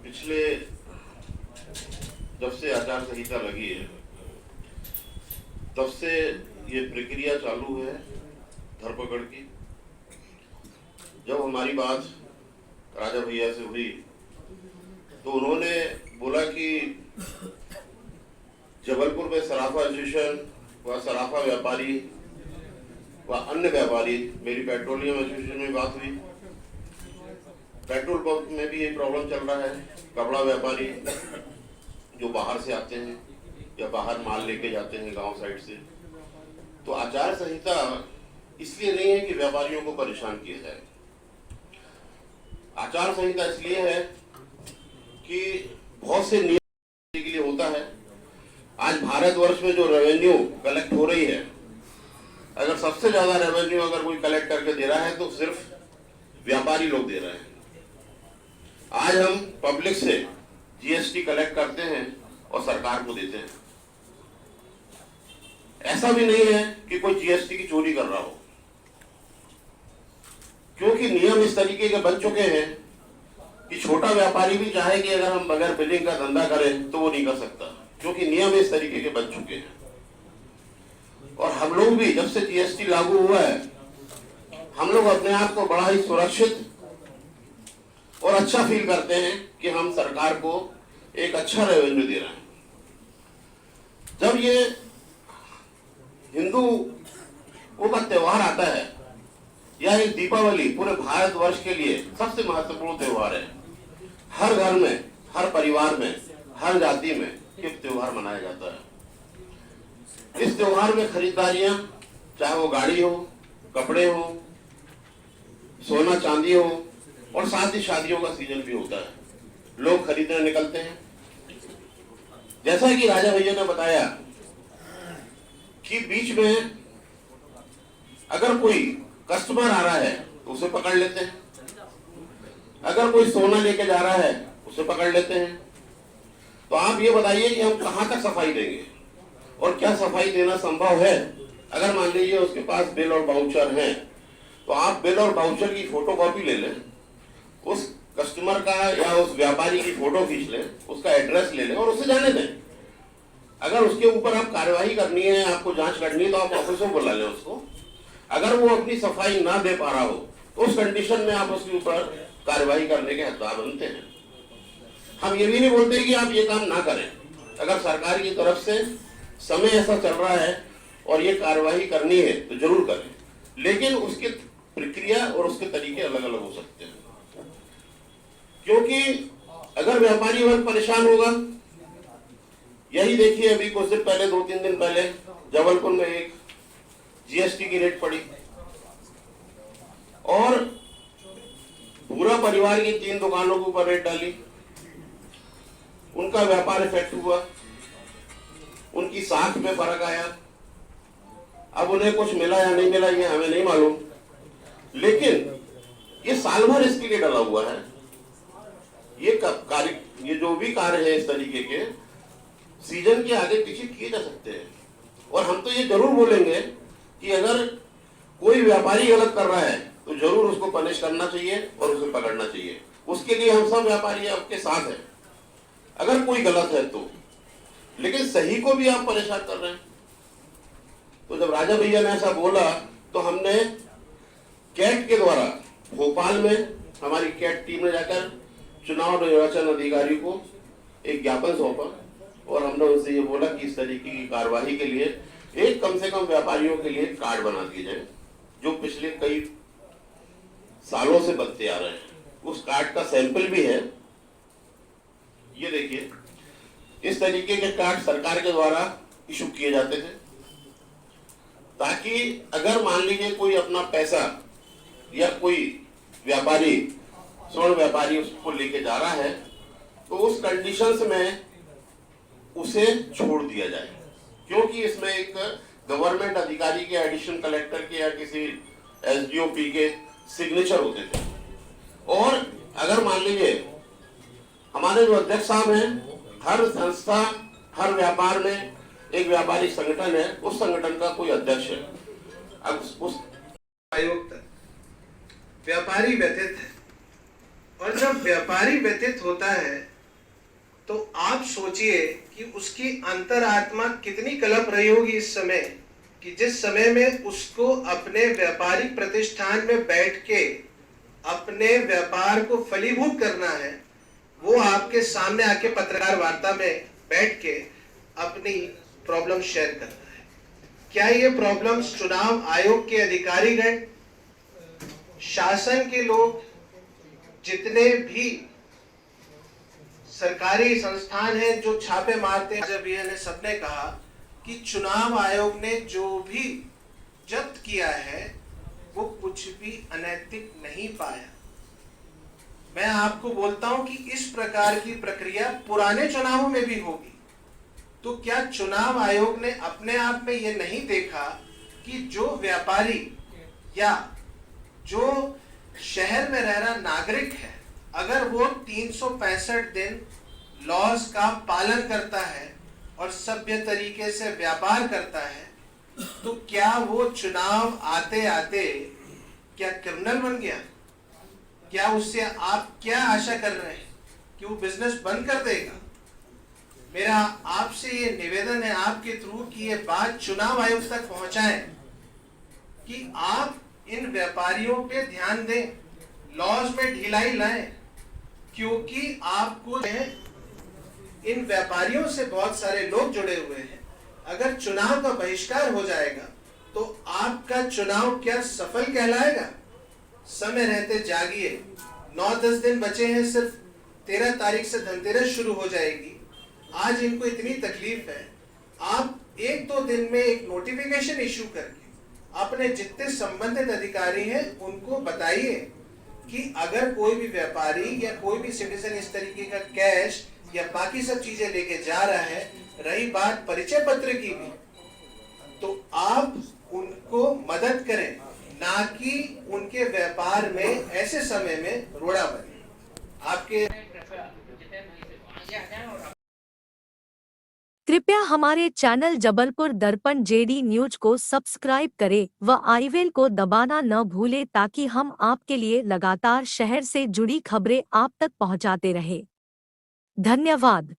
पिछले जब से आचार संहिता लगी है तब से ये प्रक्रिया चालू है धरपकड़ की। जब हमारी बात राजा भैया से हुई तो उन्होंने बोला कि जबलपुर में सराफा एसोसिएशन व सराफा व्यापारी व अन्य व्यापारी, मेरी पेट्रोलियम एसोसिएशन में बात हुई, पेट्रोल पंप में भी ये प्रॉब्लम चल रहा है। कपड़ा व्यापारी जो बाहर से आते हैं या बाहर माल लेके जाते हैं गांव साइड से, तो आचार संहिता इसलिए नहीं है कि व्यापारियों को परेशान किया जाए। आचार संहिता इसलिए है कि बहुत से नियम के लिए होता है। आज भारतवर्ष में जो रेवेन्यू कलेक्ट हो रही है, अगर सबसे ज्यादा रेवेन्यू अगर कोई कलेक्ट करके दे रहा है तो सिर्फ व्यापारी लोग दे रहे हैं। आज हम पब्लिक से जीएसटी कलेक्ट करते हैं और सरकार को देते हैं। ऐसा भी नहीं है कि कोई जीएसटी की चोरी कर रहा हो, क्योंकि नियम इस तरीके के बन चुके हैं कि छोटा व्यापारी भी चाहे कि अगर हम बगैर बिलिंग का धंधा करें तो वो नहीं कर सकता, क्योंकि नियम इस तरीके के बन चुके हैं। और हम लोग भी जब से जीएसटी लागू हुआ है, हम लोग अपने आप को बड़ा ही सुरक्षित और अच्छा फील करते हैं कि हम सरकार को एक अच्छा रेवेन्यू दे रहे हैं। जब ये हिंदुओं का त्योहार आता है, यह एक दीपावली पूरे भारतवर्ष के लिए सबसे महत्वपूर्ण त्योहार है। हर घर में, हर परिवार में, हर जाति में ये त्योहार मनाया जाता है। इस त्योहार में खरीदारियां, चाहे वो गाड़ी हो, कपड़े हो, सोना चांदी हो, और साथ ही शादियों का सीजन भी होता है। लोग खरीदने निकलते हैं। जैसा कि राजा भैया ने बताया कि बीच में अगर कोई कस्टमर आ रहा है तो उसे पकड़ लेते हैं, अगर कोई सोना लेके जा रहा है उसे पकड़ लेते हैं। तो आप ये बताइए कि हम कहां तक सफाई देंगे और क्या सफाई देना संभव है? अगर मान लीजिए उसके पास बिल और बाउचर है तो आप बिल और बाउचर की फोटोकॉपी ले लें, उस कस्टमर का या उस व्यापारी की फोटो खींच लें, उसका एड्रेस ले लें और उसे जाने दें। अगर उसके ऊपर आप कार्यवाही करनी है, आपको जांच करनी है, तो आप ऑफिस में बुला लें उसको। अगर वो अपनी सफाई ना दे पा रहा हो तो उस कंडीशन में आप उसके ऊपर कार्यवाही करने के हकदार बनते हैं। हम ये भी नहीं बोलते कि आप ये काम ना करें। अगर सरकार की तरफ से समय ऐसा चल रहा है और ये कार्यवाही करनी है तो जरूर करें, लेकिन उसकी प्रक्रिया और उसके तरीके अलग अलग हो सकते हैं। क्योंकि अगर व्यापारी वर्ग परेशान होगा, यही देखिए अभी कुछ दिन पहले, 2-3 दिन पहले जबलपुर में एक जीएसटी की रेट पड़ी और पूरा परिवार की 3 दुकानों के ऊपर रेट डाली। उनका व्यापार इफेक्ट हुआ, उनकी साख में फर्क आया। अब उन्हें कुछ मिला या नहीं मिला ये हमें नहीं मालूम, लेकिन ये साल भर इसके लिए डला हुआ है। ये जो भी कार्य है इस तरीके के सीजन के आगे पीछे किए जा सकते हैं। और हम तो ये जरूर बोलेंगे कि अगर कोई व्यापारी गलत कर रहा है तो जरूर उसको पनिश करना चाहिए और उसे पकड़ना चाहिए। उसके लिए हम सब व्यापारी आपके साथ हैं अगर कोई गलत है तो, लेकिन सही को भी आप परेशान कर रहे हैं। तो जब राजा भैया ने ऐसा बोला तो हमने कैट के द्वारा भोपाल में हमारी कैट टीम ने जाकर चुनाव निर्वाचन अधिकारी को एक ज्ञापन सौंपा और हमने उनसे ये बोला कि इस तरीके की कार्यवाही के लिए एक कम से कम व्यापारियों के लिए कार्ड बना दिए जाए, जो पिछले कई सालों से बनते आ रहे हैं। उस कार्ड का सैंपल भी है, ये देखिए। इस तरीके के कार्ड सरकार के द्वारा इशू किए जाते थे, ताकि अगर मान लीजिए कोई अपना पैसा या कोई व्यापारी, स्वर्ण व्यापारी उसको लेके जा रहा है तो उस कंडीशंस में उसे छोड़ दिया जाए, क्योंकि इसमें एक गवर्नमेंट अधिकारी के, एडिशनल कलेक्टर के या किसी एसडीओपी के सिग्नेचर होते थे। और अगर मान लीजिए हमारे जो अध्यक्ष साहब हैं, हर संस्था, हर व्यापार में एक व्यापारिक संगठन है, उस संगठन का कोई अध्यक्ष है। अब उस आयुक्त व्यापारी व्यतीत और जब व्यापारी व्यतीत होता है तो आप सोचिए कि उसकी अंतरात्मा कितनी कलप रही होगी इस समय, कि जिस समय में उसको अपने व्यापारिक प्रतिष्ठान में बैठ के अपने व्यापार को फलीभूत करना है, वो आपके सामने आके पत्रकार वार्ता में बैठ के अपनी प्रॉब्लम शेयर करता है। क्या ये प्रॉब्लम्स चुनाव आयोग के अधिकारीगण, शासन के लोग, जितने भी सरकारी संस्थान हैं जो छापे मारते हैं, जब ये सबने कहा कि चुनाव आयोग ने जो भी जब्त किया है वो कुछ भी अनैतिक नहीं पाया। मैं आपको बोलता हूं कि इस प्रकार की प्रक्रिया पुराने चुनावों में भी होगी। तो क्या चुनाव आयोग ने अपने आप में ये नहीं देखा कि जो व्यापारी या जो शहर में रह रहा नागरिक है, अगर वो 365 दिन लॉज का पालन करता है और सभ्य तरीके से व्यापार करता है, तो क्या वो चुनाव आते आते क्या क्रिमिनल बन गया? क्या उससे आप क्या आशा कर रहे हैं कि वो बिजनेस बंद कर देगा? मेरा आपसे ये निवेदन है आपके थ्रू कि ये बात चुनाव आयोग तक पहुंचाएं कि आप इन व्यापारियों पे ध्यान दें, लॉज में ढिलाई लाएं, क्योंकि आपको इन व्यापारियों से बहुत सारे लोग जुड़े हुए हैं। अगर चुनाव का बहिष्कार हो जाएगा तो आपका चुनाव क्या सफल कहलाएगा? समय रहते जागिए, 9-10 दिन बचे हैं, सिर्फ 13 तारीख से धनतेरस शुरू हो जाएगी। आज इनको इतनी तकलीफ है, आप 1-2 दिन में एक नोटिफिकेशन इशू करके अपने जितने संबंधित अधिकारी हैं उनको बताइए कि अगर कोई भी व्यापारी या कोई भी सिटीजन इस तरीके का कैश या बाकी सब चीजें लेके जा रहा है, रही बात परिचय पत्र की भी, तो आप उनको मदद करें, ना कि उनके व्यापार में ऐसे समय में रोड़ा बने। आपके कृपया हमारे चैनल जबलपुर दर्पण जेडी न्यूज को सब्सक्राइब करें व आई बेल को दबाना न भूलें ताकि हम आपके लिए लगातार शहर से जुड़ी खबरें आप तक पहुंचाते रहें। धन्यवाद।